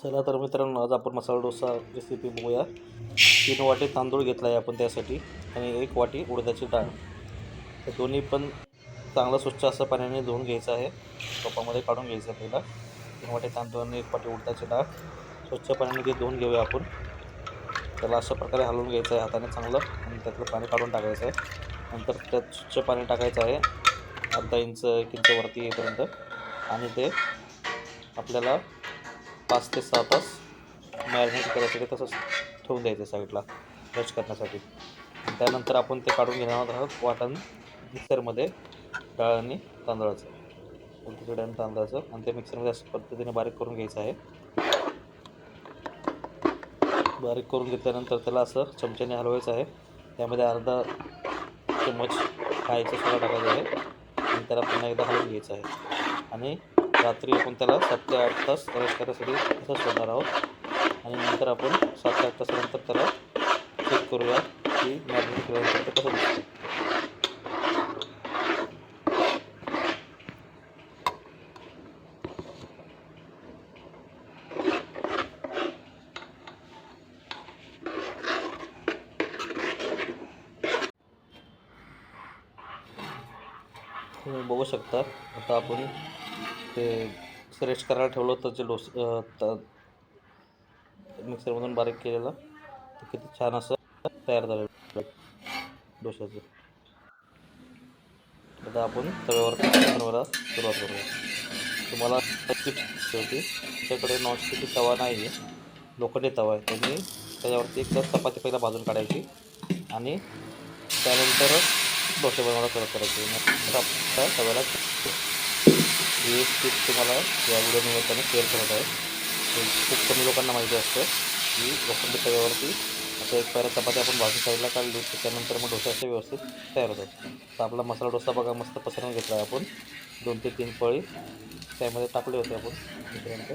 चला तर मित्रांनो, आज आपण मसाला डोसा रेसिपी बघूया। 3 वाटी तांदूळ घेतला आहे आपण त्यासाठी आणि 1 वाटी उडदाची डाळ। तर दोन्ही पण चांगलं स्वच्छ असं पाण्याने धुवून घ्यायचं आहे, टोपामध्ये काढून घ्यायचं आहे पहिला। 3 वाटी तांदूळ आणि 1 वाटी उडदाची डाळ स्वच्छ पाण्याने ते धुवून घेऊया आपण। त्याला अशा प्रकारे हलवून घ्यायचं आहे हाताने चांगलं आणि त्यातलं पाणी काढून टाकायचं आहे। नंतर त्यात स्वच्छ पाणी टाकायचं आहे अर्धा इंच 1 इंच वरती येईपर्यंत आणि ते आपल्याला 5 ते 6 तास मॅरिनेट करायसाठी तसंच ठेवून द्यायचं साईडला रेस्ट करण्यासाठी। त्यानंतर आपण ते काढून घेणार आहोत वाटण मिक्सरमध्ये, डाळ आणि तांदळाचं, उडदाची डाळ आणि तांदळाचं, आणि ते मिक्सरमध्ये अशा पद्धतीने बारीक करून घ्यायचं आहे। बारीक करून घेतल्यानंतर त्याला असं चमच्याने हलवायचं आहे। त्यामध्ये अर्धा चम्मच खायचा सोडा टाकायचा आहे आणि त्याला पुन्हा एकदा हलवून घ्यायचं आहे। आणि रात्री आपण त्याला 7 ते 8 तास रेस्ट करण्यासाठी तसंच सोडणार आहोत आणि नंतर आपण 7 ते 8 तासानंतर त्याला चेक करूया की मॅरिनेट केल्यानंतर ते कसं दिसतं। तुम्ही बघू शकता आता आपण ते रेस्ट करायला ठेवलं होतं जे मिक्सरमधून बारीक केलेलं ते किती छान असं तयार झालेलं आहे डोशाचं। आता आपण तव्यावर बनवायला सुरुवात करूया। तुम्हाला टिप्स होती, तुमच्याकडे नॉनस्टिकी तवा नाही आहे, लोखंडी तवा आहे, त्यांनी त्याच्यावरती एक चपाती पहिला भाजून काढायची आणि त्यानंतर डोसे बनवायला सुरुवात करायची। आता आपल्या तव्याला ही एक टिप तुम्हाला या व्हिडिओ निमित्ताने शेअर करत आहे। खूप कमी लोकांना माहिती असतं की लोखंडी तव्यावरती आता एक पैरा चपाती आपण भाजून साईडला काढली की त्यानंतर मग डोसे असे व्यवस्थित तयार होतात। तर आपला मसाला डोसा बघा मस्त पसरवून घेतला आहे आपण, 2 ते 3 पळी त्यामध्ये टाकले होते आपण मिश्रण ते,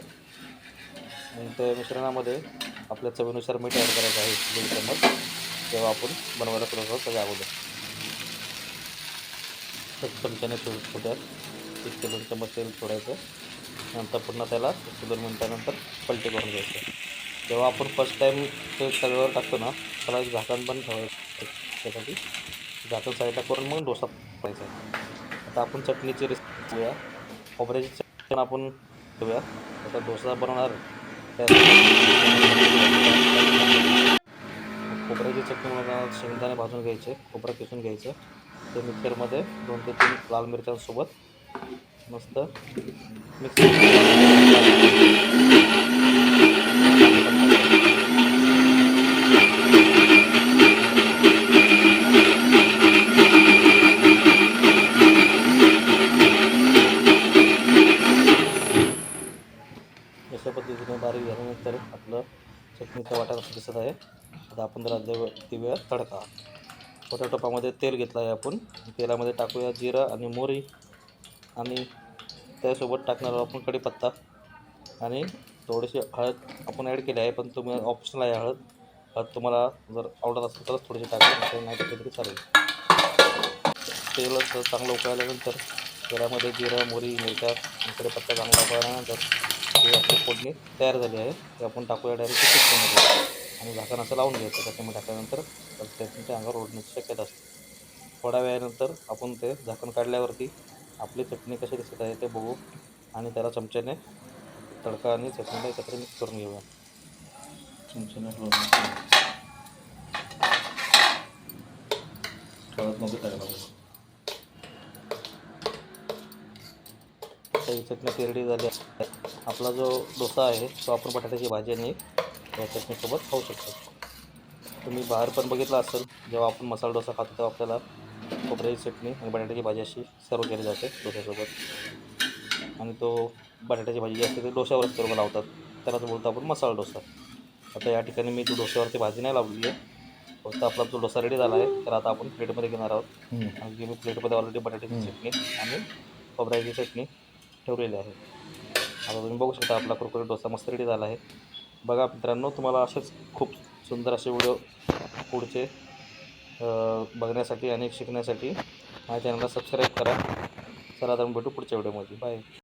आणि त्या मिश्रणामध्ये आपल्या चवीनुसार मीठ ॲड करायचं आहे 1 चम्मच, तेव्हा आपण बनवायला सुरुवात करू त्याच्या अगोदर। चमच्याने छोट्या 1 ते 2 चम्मच तेल सोडायचं, नंतर पुन्हा त्याला 1 ते 2 मिनटानंतर पलटी करून घ्यायचं। जेव्हा आपण फर्स्ट टाईम ते तव्यावर टाकतो ना, त्याला एक झाकण पण ठेवायचं त्यासाठी, झाकण साईडला करून मग डोसा करायचा आहे। आता आपण चटणीची रेसिपी घेऊया। खोबऱ्याची चटणी आपण घेऊया। आता डोसा बनवणार खोबऱ्याची चटणी बनवताना शेंगदाणे भाजून घ्यायचे, खोबरं किसून घ्यायचं, ते मिक्सरमध्ये 2 ते 3 लाल मिरच्यांसोबत मस्त मिक्स अशा पद्धतीने बारीक झाल्यानंतर आपलं चटणीचा वाटा कसा दिसत आहे। आता आपण जरा देऊया तडका। छोट्या टोपामध्ये तेल घेतलं आहे आपण, तेलामध्ये टाकूया जिरं आणि मोहरी आणि त्यासोबत टाकणार आहोत आपण कढीपत्ता आणि थोडीशी हळद आपण ॲड केली आहे, पण तुम्ही ऑप्शनल आहे हळद तुम्हाला जर आवडत असेल तरच थोडीशी टाका, नाही टाकली तरी चालेल। तेल चांगलं उकळल्यानंतर तेलामध्ये जिरं, मोहरी, मिरच्या आणि कढीपत्ता चांगला उकळल्यानंतर ही आपली फोडणी तयार झाली आहे, ते आपण टाकूया डायरेक्ट चटणीमध्ये आणि झाकण असं लावून घ्यायचं। चटणी टाकल्यानंतर चटणी त्या अंगावर ओढण्याची शक्यता असते। थोड्या वेळानंतर आपण ते झाकण काढल्यावरती आपली चटणी कशी दिसत आहे ते बघू आणि त्याला चमच्याने तडका आणि चटणीला एकत्र मिक्स करून घेऊया। चमच्याने ही चटणी रेडी झाली आहे। आपला जो डोसा आहे तो आपण बटाट्याची भाजी आणि या चटणीसोबत खाऊ शकतो। तुम्ही बाहेर पण बघितलं असेल, जेव्हा आपण मसाला डोसा खातो तेव्हा आपल्याला खोबऱ्याची चटणी आणि बटाट्याची भाजी अशी सर्व केली जाते डोस्यासोबत, आणि तो बटाट्याची भाजी जी असते ते डोश्यावरच सर्व लावतात, त्यालाच बोलतो आपण मसाला डोसा। आता या ठिकाणी मी तो डोश्यावरती भाजी नाही लावली आहे, फक्त आपला जो डोसा रेडी झाला आहे तर आता आपण प्लेटमध्ये घेणार आहोत। आणि मी प्लेटमध्ये ऑलरेडी बटाट्याची चटणी आणि खोबऱ्याची चटणी ठेवलेली आहे। आता तुम्ही बघू शकता आपला कुरकुरीत डोसा मस्त रेडी झाला आहे। बघा मित्रांनो, तुम्हाला असेच खूप सुंदर असे व्हिडिओ पुढचे बघण्यासाठी आणि शिकण्यासाठी माझ्या चॅनलला सबस्क्राईब करा। चला तर भेटू पुढच्या व्हिडिओमध्ये, बाय।